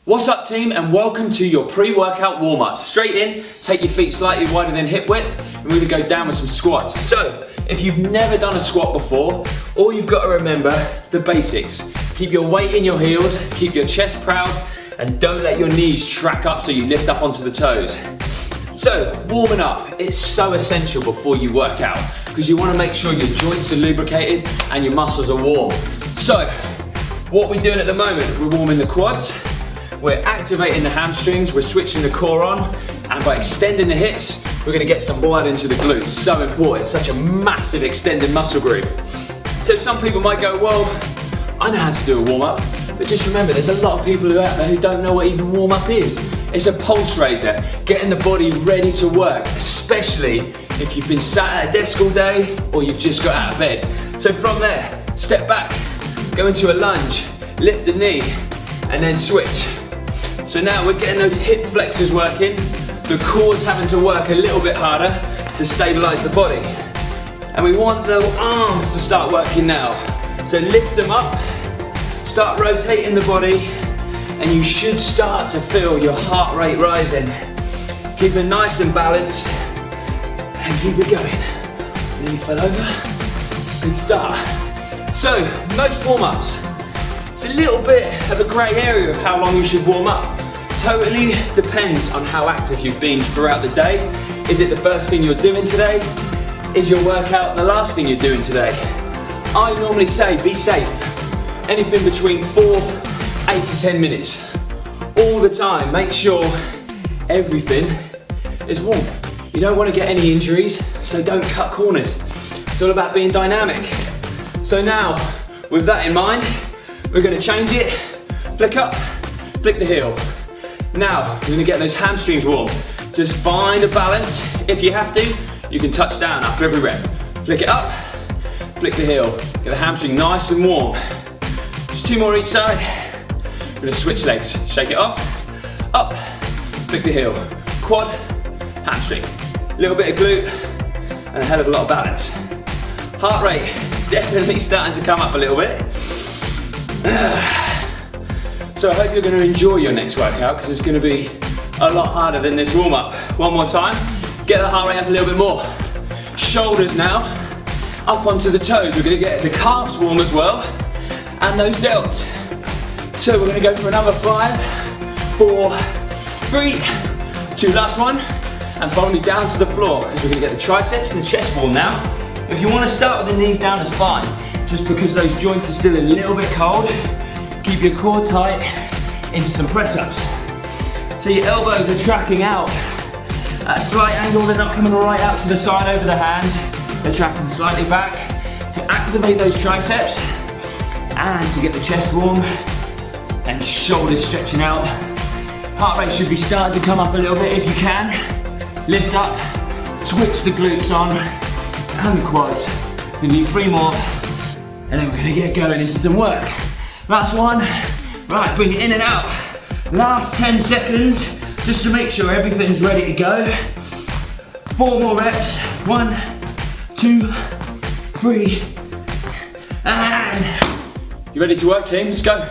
What's up team, and welcome to your pre-workout warm-up. Straight in, take your feet slightly wider than hip width, and we're gonna go down with some squats. So, if you've never done a squat before, all you've got to remember, the basics. Keep your weight in your heels, keep your chest proud, and don't let your knees track up so you lift up onto the toes. So, warming up, it's so essential before you work out, because you wanna make sure your joints are lubricated and your muscles are warm. So, what we're doing at the moment, we're warming the quads, we're activating the hamstrings, we're switching the core on, and by extending the hips, we're gonna get some blood into the glutes. So important, such a massive extended muscle group. So some people might go, well, I know how to do a warm-up, but just remember, there's a lot of people out there who don't know what even warm-up is. It's a pulse raiser, getting the body ready to work, especially if you've been sat at a desk all day, or you've just got out of bed. So from there, step back, go into a lunge, lift the knee, and then switch. So now we're getting those hip flexors working, the core's having to work a little bit harder to stabilize the body. And we want the arms to start working now. So lift them up, start rotating the body, and you should start to feel your heart rate rising. Keep it nice and balanced, and keep it going. Nearly fell over, good start. So, most warm-ups, it's a little bit of a grey area of how long you should warm up. Totally depends on how active you've been throughout the day. Is it the first thing you're doing today? Is your workout the last thing you're doing today? I normally say be safe. Anything between 8 to 10 minutes. All the time, make sure everything is warm. You don't want to get any injuries, so don't cut corners. It's all about being dynamic. So now, with that in mind, we're gonna change it, flick up, flick the heel. Now, we're gonna get those hamstrings warm. Just find a balance. If you have to, you can touch down after every rep. Flick it up, flick the heel. Get the hamstring nice and warm. Just 2 more each side. We're gonna switch legs. Shake it off, up, flick the heel. Quad, hamstring. A little bit of glute, and a hell of a lot of balance. Heart rate definitely starting to come up a little bit. So I hope you're going to enjoy your next workout, because it's going to be a lot harder than this warm-up. One more time, get the heart rate up a little bit more. Shoulders now, up onto the toes. We're going to get the calves warm as well, and those delts. So we're going to go for another 5, 4, 3, 2, last one, and follow me down to the floor, because we're going to get the triceps and chest warm now. If you want to start with the knees down, that's fine. Just because those joints are still a little bit cold, keep your core tight into some press-ups. So your elbows are tracking out at a slight angle, they're not coming right out to the side over the hands, they're tracking slightly back to activate those triceps and to get the chest warm and shoulders stretching out. Heart rate should be starting to come up a little bit if you can. Lift up, switch the glutes on and the quads. We need 3 more. And then we're gonna get going into some work. Last one. Right, bring it in and out. Last 10 seconds, just to make sure everything's ready to go. 4 more reps. 1, 2, 3, and... You ready to work, team? Let's go.